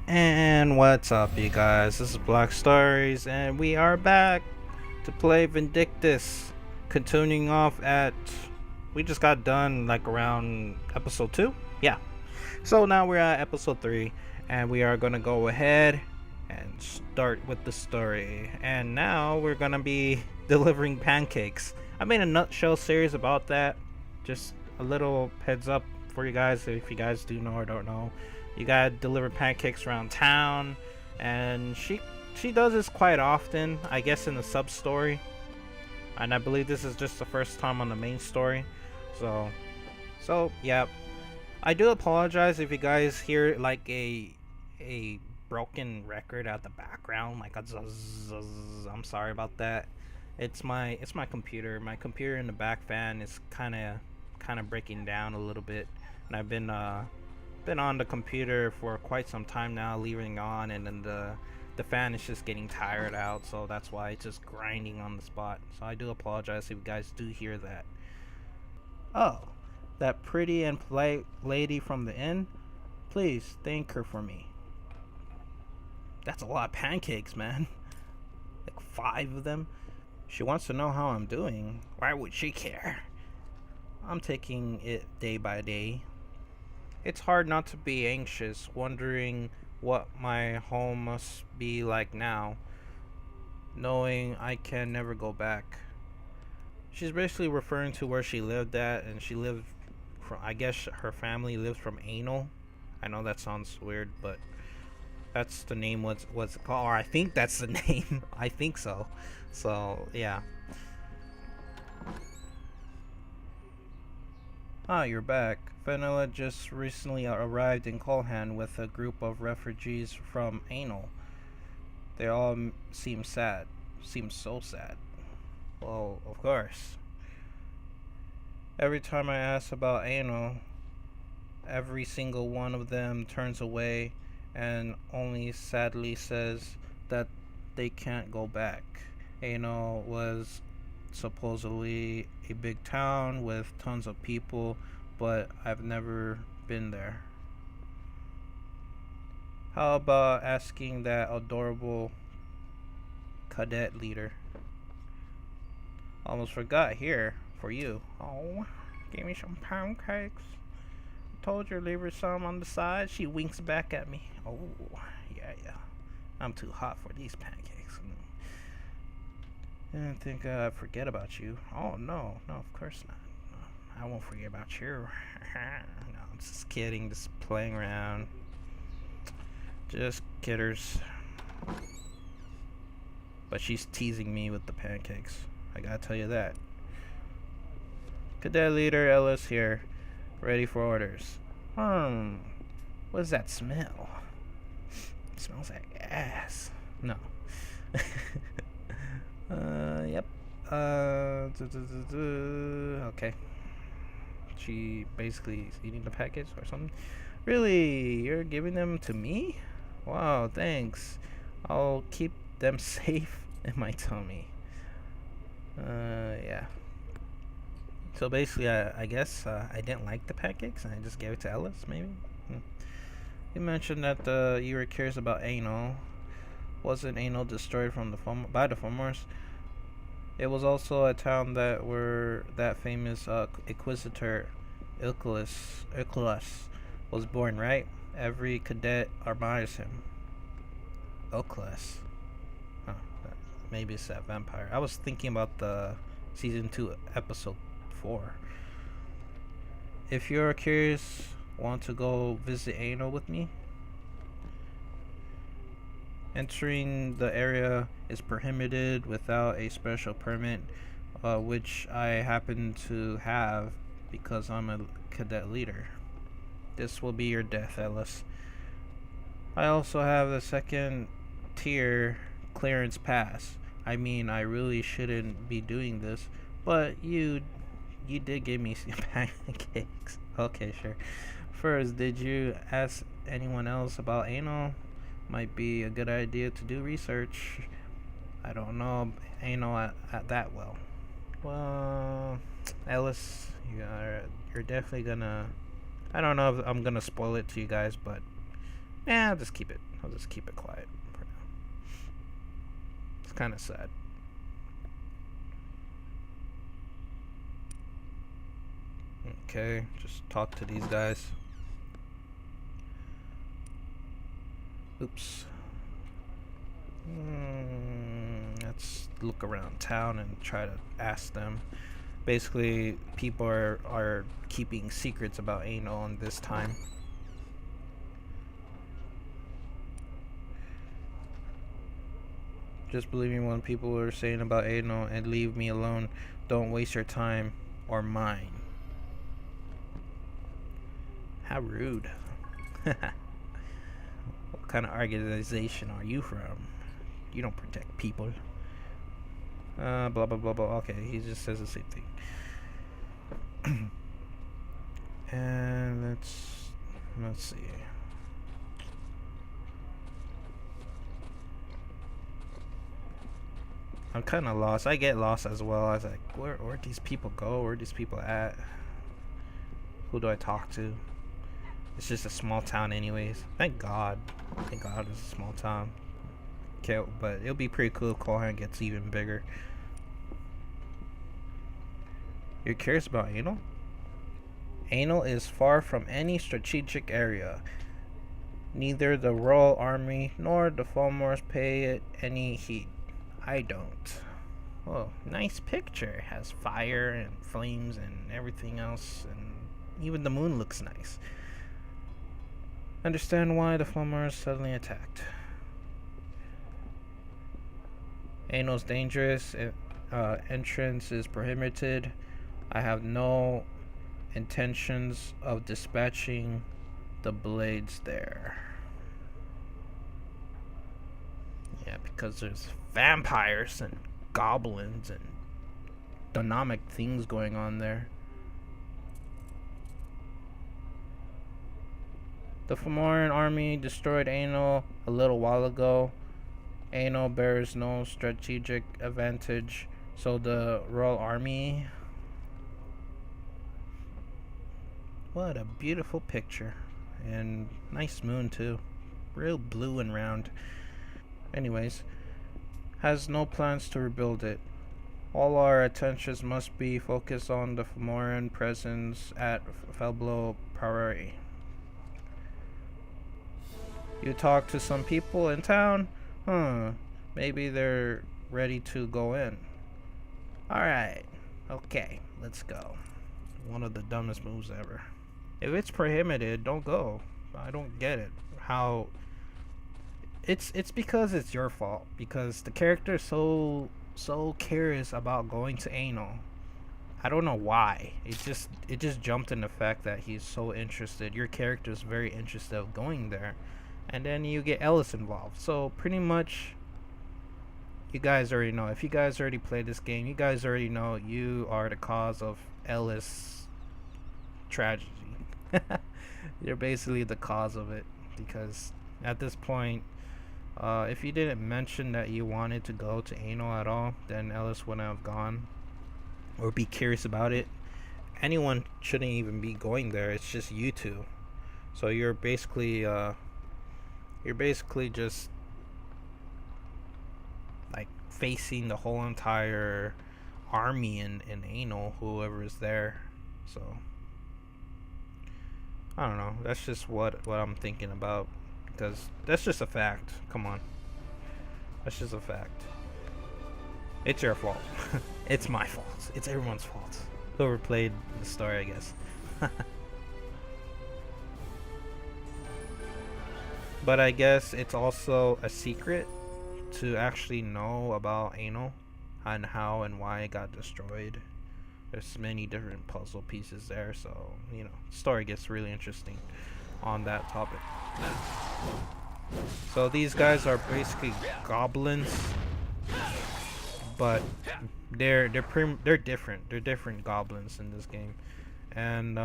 And what's up, you guys? This is BlackStoryz, and we are back to play Vindictus. Continuing off at. We just got done like around episode 2? Yeah. So now we're at episode 3, and we are gonna go ahead and start with the story. And now we're gonna be delivering pancakes. I made a nutshell series about that. Just a little heads up for you guys if you guys do know or don't know. You gotta deliver pancakes around town, and she does this quite often, I guess, in the sub story. And I believe this is just the first time on the main story. So yeah. I do apologize if you guys hear like a broken record at the background, like a zuzz. I'm sorry about that. It's my computer. My computer in the back fan is kind of breaking down a little bit, and I've been on the computer for quite some time now, leaving on, and then the fan is just getting tired out, so that's why it's just grinding on the spot. So I do apologize if you guys do hear that. Oh, that pretty and polite lady from the inn? Please thank her for me. That's a lot of pancakes, man. Like 5 of them. She wants to know how I'm doing. Why would she care? I'm taking it day by day. It's hard not to be anxious, wondering what my home must be like now, knowing I can never go back. She's basically referring to where she lived at, and she lived from, I guess her family lives from Ainle. I know that sounds weird, but that's the name what's it called, or I think that's the name. I think so. So yeah. Ah, you're back. Vanilla just recently arrived in Colhan with a group of refugees from Ainle. They all seem sad. Seem so sad. Well, of course. Every time I ask about Ainle, every single one of them turns away and only sadly says that they can't go back. Ainle was supposedly a big town with tons of people, but I've never been there. How about asking that adorable cadet leader? Almost forgot here for you. Oh, give me some pancakes. Told you to leave her some on the side. She winks back at me. Oh, yeah. I'm too hot for these pancakes. I didn't think I'd forget about you. Oh, no, of course not. No, I won't forget about you. No, I'm just kidding, just playing around. Just kidders. But she's teasing me with the pancakes. I gotta tell you that. Cadet Leader Ellis here, ready for orders. What does that smell? It smells like ass. No. Yep. Okay. She basically is eating the package or something. Really? You're giving them to me? Wow, thanks. I'll keep them safe in my tummy. Yeah. So basically, I guess I didn't like the pancakes, and I just gave it to Ellis, maybe? You mentioned that you were curious about Ainle. Wasn't Ainle destroyed from by the Fomors? It was also a town where that famous Inquisitor Ilculus was born, right? Every cadet admires him. Ilculus. Huh. Maybe it's that vampire. I was thinking about the season 2 episode 4. If you're curious, want to go visit Ainle with me? Entering the area is prohibited without a special permit, which I happen to have because I'm a cadet leader. This will be your death, Ellis. I also have a second tier clearance pass. I mean, I really shouldn't be doing this, but you did give me some pancakes. Okay, sure. First, did you ask anyone else about Ainle? Might be a good idea to do research. I don't know Ainle at that well. Well, Ellis, you're definitely gonna. I don't know if I'm gonna spoil it to you guys, but Yeah, I'll just keep it. I'll just keep it quiet for now. It's kind of sad. Okay, just talk to these guys. Oops. Let's look around town and try to ask them. Basically, people are keeping secrets about Ainle in this time. Just believe me when people are saying about Ainle and leave me alone. Don't waste your time or mine. How rude. What kind of organization are you from? You don't protect people. Blah blah blah blah. Okay, he just says the same thing. And let's see. I'm kind of lost. I get lost as well. I was like, where'd these people go? Where'd these people at? Who do I talk to? It's just a small town anyways. Thank God. Thank God it's a small town. Okay, but it'll be pretty cool if Kohan gets even bigger. You're curious about Ainle? Ainle is far from any strategic area. Neither the Royal Army nor the Fulmars pay it any heed. I don't. Oh, nice picture. It has fire and flames and everything else, and even the moon looks nice. Understand why the Fulmars suddenly attacked. Ainle's dangerous. Entrance is prohibited. I have no intentions of dispatching the blades there. Yeah, because there's vampires and goblins and dynamic things going on there. The Fulmarian army destroyed Ainle a little while ago. Ainle bears no strategic advantage, so the Royal Army... What a beautiful picture. And nice moon too. Real blue and round. Anyways, has no plans to rebuild it. All our attentions must be focused on the Fulmarian presence at Felblo Prairie. You talk to some people in town? Maybe they're ready to go in. Alright. Okay, let's go. One of the dumbest moves ever. If it's prohibited, don't go. I don't get it. How... It's because it's your fault. Because the character is so curious about going to Ainle. I don't know why. It just jumped in the fact that he's so interested. Your character is very interested of going there. And then you get Ellis involved. So pretty much, you guys already know. If you guys already played this game, you guys already know you are the cause of Ellis' tragedy. You're basically the cause of it. Because at this point, if you didn't mention that you wanted to go to Ainle at all, then Ellis wouldn't have gone. Or be curious about it. Anyone shouldn't even be going there. It's just you two. So you're basically just like facing the whole entire army in Ainle, whoever is there. So I don't know. That's just what I'm thinking about, because that's just a fact. Come on, that's just a fact. It's your fault. It's my fault. It's everyone's fault. Whoever played the story, I guess. But I guess it's also a secret to actually know about Ainle and how and why it got destroyed. There's many different puzzle pieces there, so you know, the story gets really interesting on that topic. So these guys are basically goblins, but they're different. They're different goblins in this game, and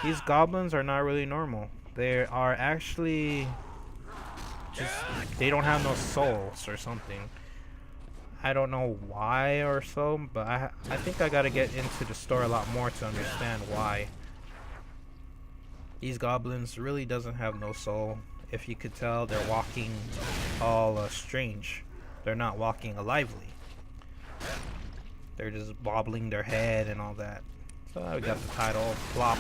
these goblins are not really normal. They are actually just, they don't have no souls or something. I don't know why or so, but I think I gotta get into the story a lot more to understand why. These goblins really doesn't have no soul, if you could tell, they're walking all strange. They're not walking lively. They're just bobbling their head and all that. So we got the title, Plop.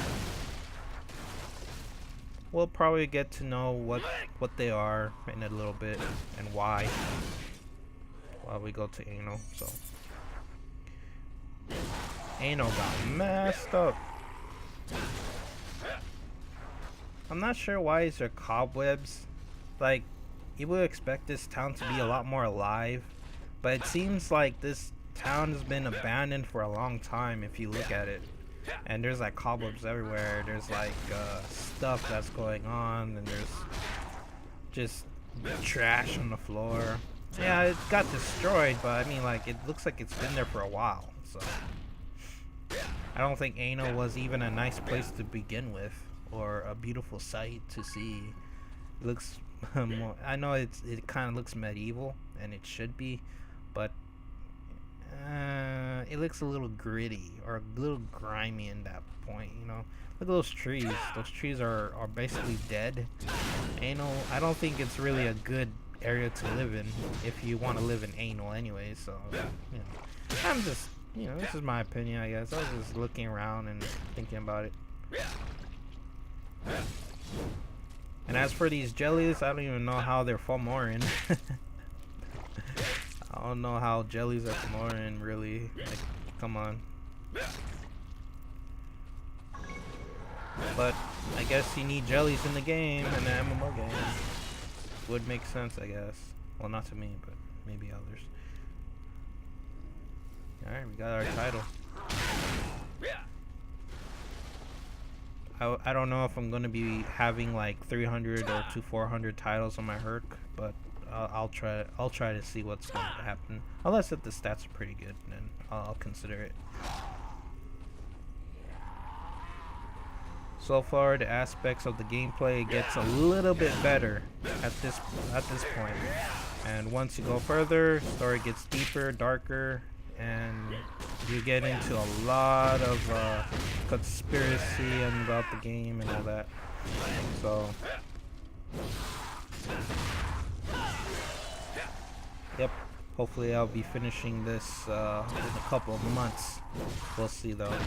We'll probably get to know what they are in a little bit and why while we go to Ainle. So Ainle got messed up. I'm not sure why is there cobwebs. Like, you would expect this town to be a lot more alive, but it seems like this town has been abandoned for a long time if you look at it. And there's like cobwebs everywhere. There's like stuff that's going on, and there's just trash on the floor. Yeah, it got destroyed, but I mean, like, it looks like it's been there for a while. So I don't think Ainle was even a nice place to begin with, or a beautiful sight to see. It looks more, I know it kind of looks medieval, and it should be, but it looks a little gritty or a little grimy in that point, you know. Look at those trees. Those trees are basically dead. Ainle, I don't think it's really a good area to live in if you want to live in Ainle anyway. So, you know, I'm just, you know, this is my opinion, I guess. I was just looking around and thinking about it. And as for these jellies, I don't even know how they're Fomoran. I don't know how jellies are Fomoran, really. Like, come on. But I guess you need jellies in the game, in the MMO game. Would make sense, I guess. Well, not to me, but maybe others. Alright, we got our title. I don't know if I'm gonna be having like 300 or to 400 titles on my Hurk, but I'll try to see what's going to happen. Unless if the stats are pretty good, then I'll consider it. So far, the aspects of the gameplay gets a little bit better at this point, and once you go further, story gets deeper, darker, and you get into a lot of conspiracy and about the game and all that. So, yep. Hopefully, I'll be finishing this in a couple of months. We'll see, though.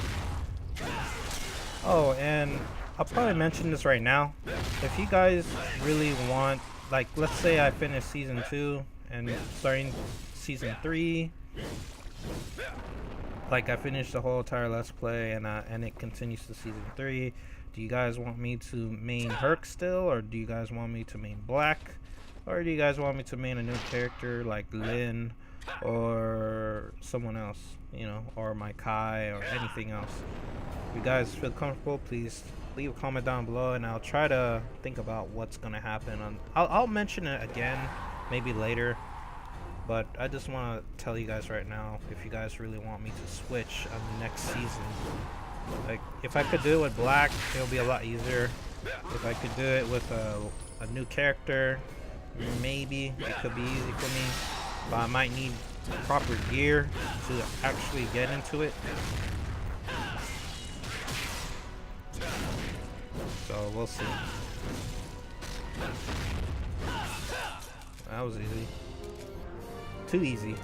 Oh, and I'll probably mention this right now. If you guys really want, like, let's say I finish season 2 and starting season 3. Like, I finished the whole entire Let's Play and it continues to season 3. Do you guys want me to main Hurk still, or do you guys want me to main Black, or do you guys want me to main a new character like Lynn or someone else, you know, or my Kai or anything else? If you guys feel comfortable, please leave a comment down below, and I'll try to think about what's gonna happen. I'll mention it again, maybe later. But I just want to tell you guys right now, if you guys really want me to switch on the next season, like, if I could do it with Black, it'll be a lot easier. If I could do it with a new character, maybe it could be easy for me. But I might need proper gear to actually get into it. So we'll see. That was easy. Too easy.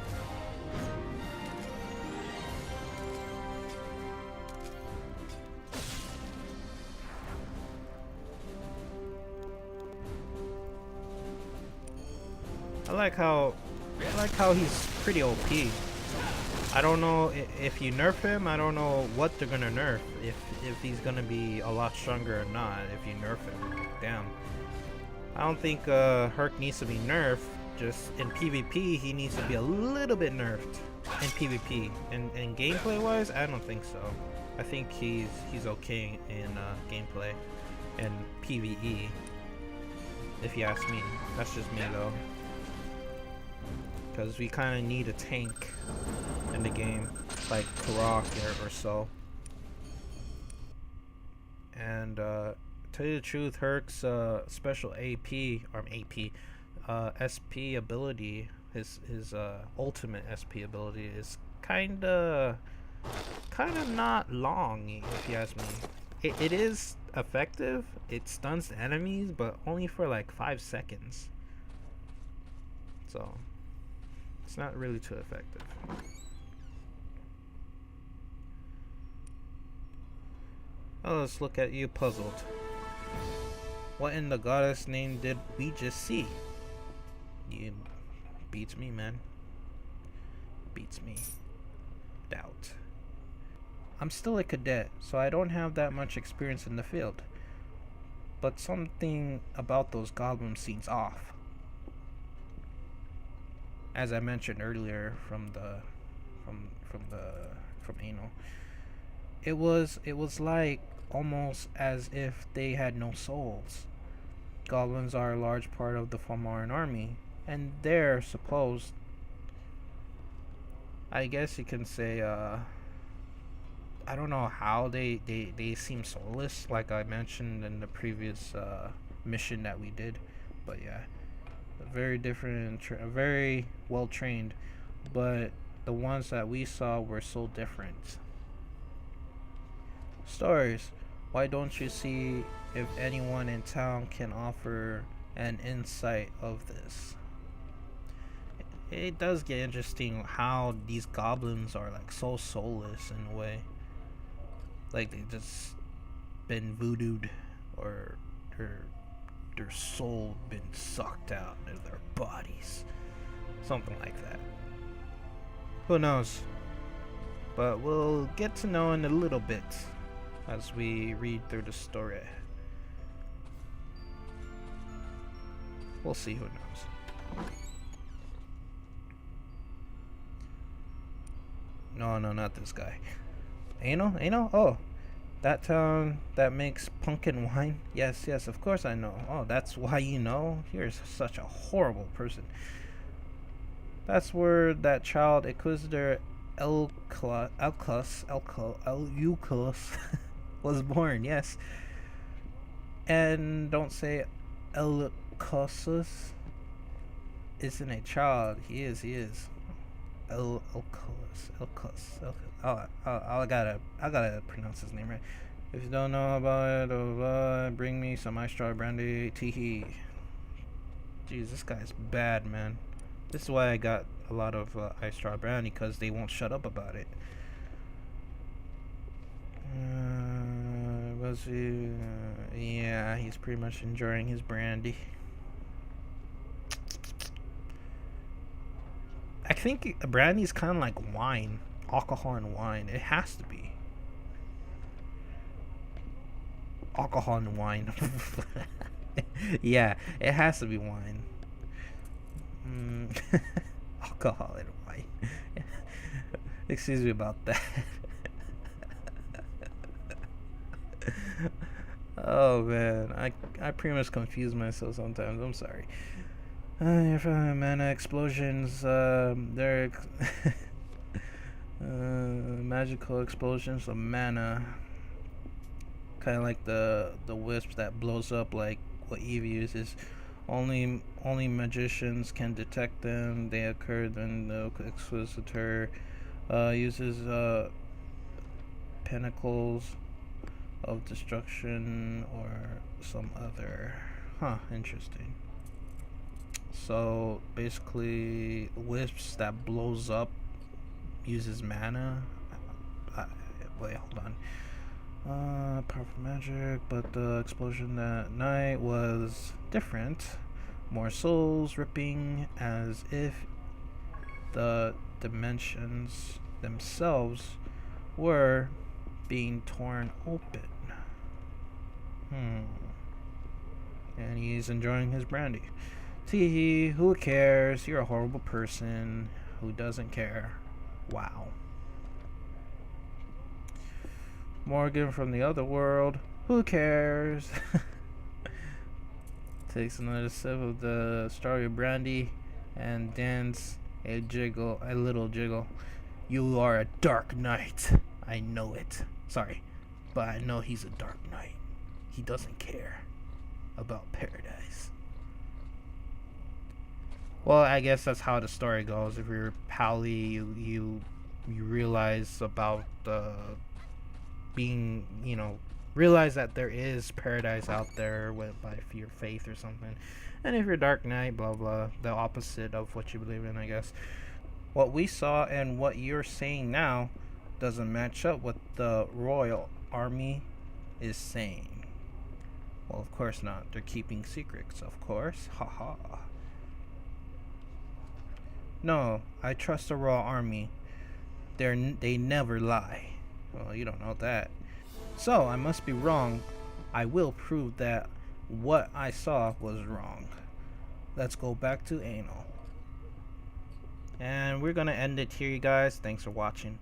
I like how he's pretty OP. I don't know if you nerf him. I don't know what they're gonna nerf. If he's gonna be a lot stronger or not. If you nerf him, damn. I don't think Hurk needs to be nerfed. Just in PvP, he needs to be a little bit nerfed in PvP. And gameplay wise, I don't think so. I think he's okay in gameplay and PvE. If you ask me, that's just me though. Because we kind of need a tank in the game, like Hurk or so. And tell you the truth, Hurk's special SP ability, his ultimate SP ability is kinda not long, if you ask me. It is effective. It stuns the enemies, but only for like 5 seconds. So it's not really too effective. Oh, let's look at you puzzled. What in the goddess name did we just see? You beats me, man. Beats me. Doubt. I'm still a cadet, so I don't have that much experience in the field. But something about those goblins seems off. As I mentioned earlier from Ainle, it was like almost as if they had no souls. Goblins are a large part of the Fomorian army, and they're supposed, I guess you can say, I don't know how they seem soulless, like I mentioned in the previous mission that we did, but yeah, very different, very well trained, but the ones that we saw were so different. Stories, why don't you see if anyone in town can offer an insight of this? It does get interesting how these goblins are like so soulless in a way. Like they just been voodooed, or their soul been sucked out of their bodies. Something like that. Who knows? But we'll get to know in a little bit as we read through the story. We'll see who knows. No, not this guy. Ainle? Oh, that town that makes pumpkin wine? Yes, of course I know. Oh, that's why you know? You're such a horrible person. That's where that child Inquisitor Euclus was born, yes. And don't say Euclus isn't a child. He is. Euclus. Oh, I gotta pronounce his name right. If you don't know about it, bring me some ice straw brandy. Teehee. Jeez, this guy's bad, man. This is why I got a lot of ice straw brandy, because they won't shut up about it. Was he? Yeah, he's pretty much enjoying his brandy. I think brandy's kind of like wine, alcohol and wine. It has to be alcohol and wine. Yeah, it has to be wine. Alcohol and wine. Excuse me about that. Oh man, I pretty much confuse myself sometimes. I'm sorry. Mana explosions. They're magical explosions of mana. Kind of like the wisp that blows up, like what Eve uses. Only magicians can detect them. They occur when the Inquisitor uses pinnacles of destruction or some other. Interesting. So basically, wisps that blows up uses mana. Wait, hold on. Powerful magic, but the explosion that night was different. More souls ripping, as if the dimensions themselves were being torn open. And he's enjoying his brandy. Teehee, who cares? You're a horrible person who doesn't care. Wow. Morgan from the other world. Who cares? Takes another sip of the strawberry brandy and dance a little jiggle. You are a dark knight. I know it. Sorry, but I know he's a dark knight. He doesn't care about paradise. Well, I guess that's how the story goes. If you're Pally, you realize about being, realize that there is paradise out there by your faith or something. And if you're Dark Knight, blah blah, the opposite of what you believe in, I guess. What we saw and what you're saying now doesn't match up what the royal army is saying. Well, of course not. They're keeping secrets, of course. Haha. No, I trust the royal army. They never lie. Well, you don't know that. So, I must be wrong. I will prove that what I saw was wrong. Let's go back to Ainle. And we're gonna end it here, you guys. Thanks for watching.